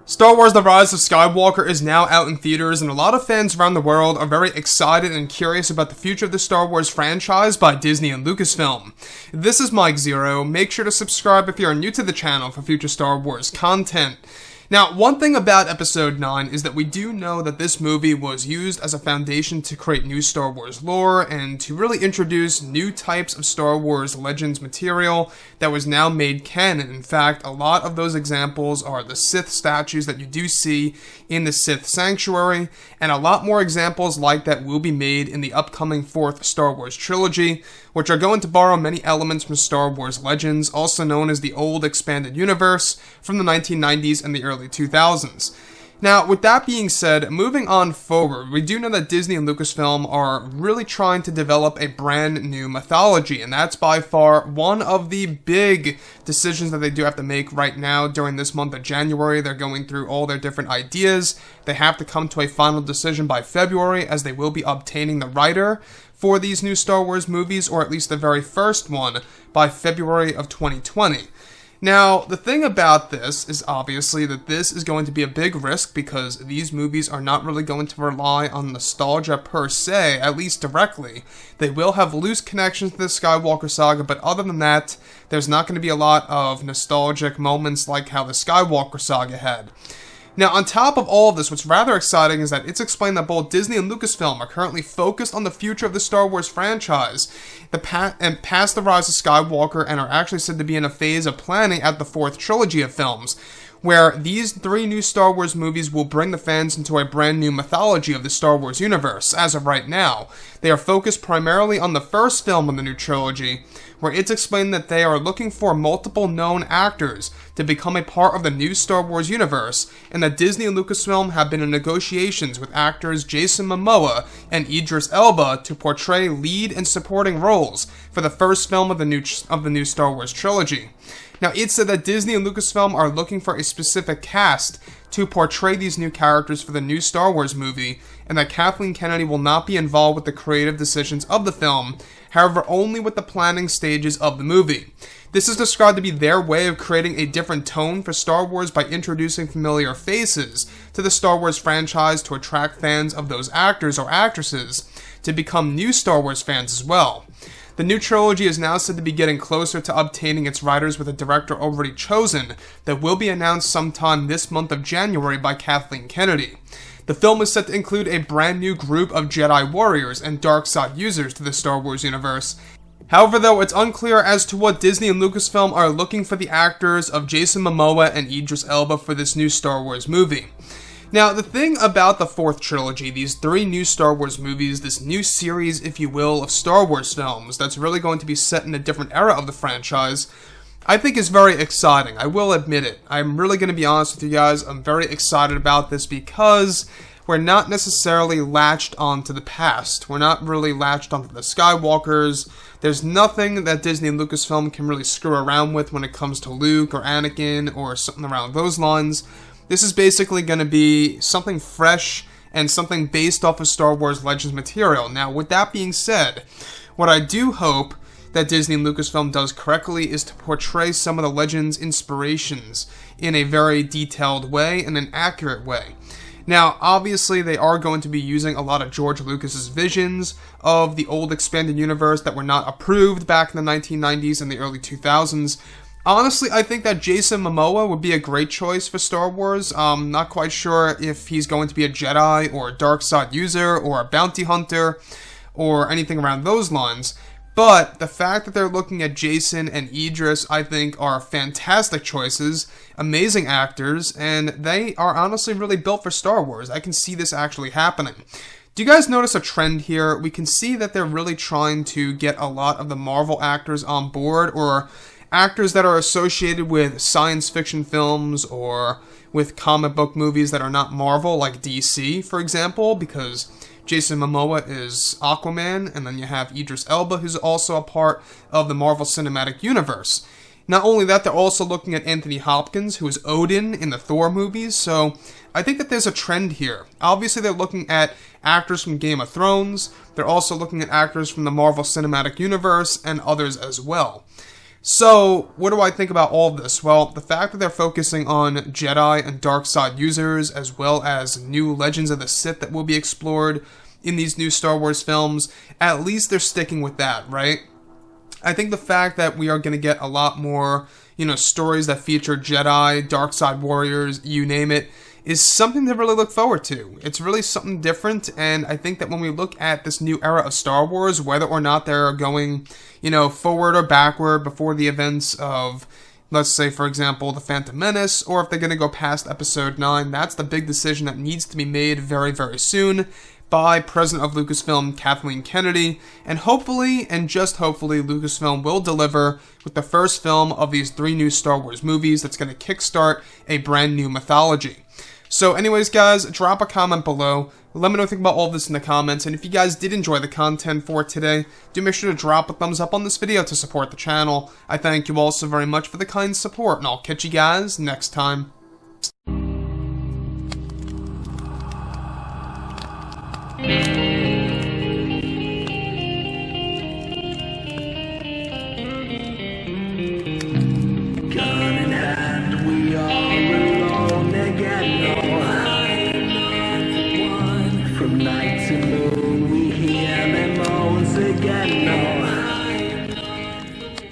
Star Wars The Rise of Skywalker is now out in theaters, and a lot of fans around the world are very excited and curious about the future of the Star Wars franchise by Disney and Lucasfilm. This is Mike Zero. Make sure to subscribe if you are new to the channel for future Star Wars content. Now, one thing about Episode 9 is that we do know that this movie was used as a foundation to create new Star Wars lore and to really introduce new types of Star Wars Legends material that was now made canon. In fact, a lot of those examples are the Sith statues that you do see in the Sith Sanctuary, and a lot more examples like that will be made in the upcoming 4th Star Wars Trilogy, which are going to borrow many elements from Star Wars Legends, also known as the Old Expanded Universe, from the 1990s and the early 2000s. Now, with that being said, moving on forward, we do know that Disney and Lucasfilm are really trying to develop a brand new mythology, and that's by far one of the big decisions that they do have to make right now during this month of January. They're going through all their different ideas. They have to come to a final decision by February, as they will be obtaining the writer for these new Star Wars movies, or at least the very first one, by February of 2020. Now, the thing about this is obviously that this is going to be a big risk because these movies are not really going to rely on nostalgia per se, at least directly. They will have loose connections to the Skywalker saga, but other than that, there's not going to be a lot of nostalgic moments like how the Skywalker saga had. Now, on top of all of this, what's rather exciting is that it's explained that both Disney and Lucasfilm are currently focused on the future of the Star Wars franchise and past The Rise of Skywalker, and are actually said to be in a phase of planning at the 4th trilogy of films, where these 3 new Star Wars movies will bring the fans into a brand new mythology of the Star Wars universe. As of right now, they are focused primarily on the first film of the new trilogy, where it's explained that they are looking for multiple known actors to become a part of the new Star Wars universe, and that Disney and Lucasfilm have been in negotiations with actors Jason Momoa and Idris Elba to portray lead and supporting roles for the first film of the new Star Wars trilogy. Now, it's said that Disney and Lucasfilm are looking for a specific cast to portray these new characters for the new Star Wars movie, and that Kathleen Kennedy will not be involved with the creative decisions of the film, however only with the planning stages of the movie. This is described to be their way of creating a different tone for Star Wars by introducing familiar faces to the Star Wars franchise to attract fans of those actors or actresses to become new Star Wars fans as well. The new trilogy is now said to be getting closer to obtaining its writers with a director already chosen that will be announced sometime this month of January by Kathleen Kennedy. The film is set to include a brand new group of Jedi warriors and dark side users to the Star Wars universe. However, though, it's unclear as to what Disney and Lucasfilm are looking for the actors of Jason Momoa and Idris Elba for this new Star Wars movie. Now, the thing about the 4th trilogy, these 3 new Star Wars movies, this new series, if you will, of Star Wars films that's really going to be set in a different era of the franchise, I think is very exciting. I will admit it. I'm really going to be honest with you guys. I'm very excited about this because we're not necessarily latched onto the past. We're not really latched onto the Skywalkers. There's nothing that Disney and Lucasfilm can really screw around with when it comes to Luke or Anakin or something around those lines. This is basically going to be something fresh and something based off of Star Wars Legends material. Now, with that being said, what I do hope that Disney and Lucasfilm does correctly is to portray some of the Legends inspirations in a very detailed way and an accurate way. Now, obviously, they are going to be using a lot of George Lucas's visions of the old expanded universe that were not approved back in the 1990s and the early 2000s. Honestly, I think that Jason Momoa would be a great choice for Star Wars. Not quite sure if he's going to be a Jedi or a dark side user or a bounty hunter or anything around those lines. But the fact that they're looking at Jason and Idris, I think, are fantastic choices, amazing actors, and they are honestly really built for Star Wars. I can see this actually happening. Do you guys notice a trend here? We can see that they're really trying to get a lot of the Marvel actors on board, or actors that are associated with science fiction films or with comic book movies that are not Marvel, like DC, for example, because Jason Momoa is Aquaman, and then you have Idris Elba, who's also a part of the Marvel Cinematic Universe. Not only that, they're also looking at Anthony Hopkins, who is Odin in the Thor movies, so I think that there's a trend here. Obviously, they're looking at actors from Game of Thrones, they're also looking at actors from the Marvel Cinematic Universe, and others as well. So, what do I think about all of this? Well, the fact that they're focusing on Jedi and dark side users, as well as new Legends of the Sith that will be explored in these new Star Wars films, at least they're sticking with that, right? I think the fact that we are going to get a lot more, stories that feature Jedi, dark side warriors, you name it, is something to really look forward to. It's really something different, and I think that when we look at this new era of Star Wars, whether or not they're going, forward or backward before the events of, let's say, for example, The Phantom Menace, or if they're going to go past Episode 9, that's the big decision that needs to be made very, very soon by President of Lucasfilm, Kathleen Kennedy, and hopefully, and just hopefully, Lucasfilm will deliver with the first film of these 3 new Star Wars movies that's going to kickstart a brand new mythology. So anyways, guys, drop a comment below. Let me know what you think about all of this in the comments, and if you guys did enjoy the content for today, do make sure to drop a thumbs up on this video to support the channel. I thank you all so very much for the kind support, and I'll catch you guys next time.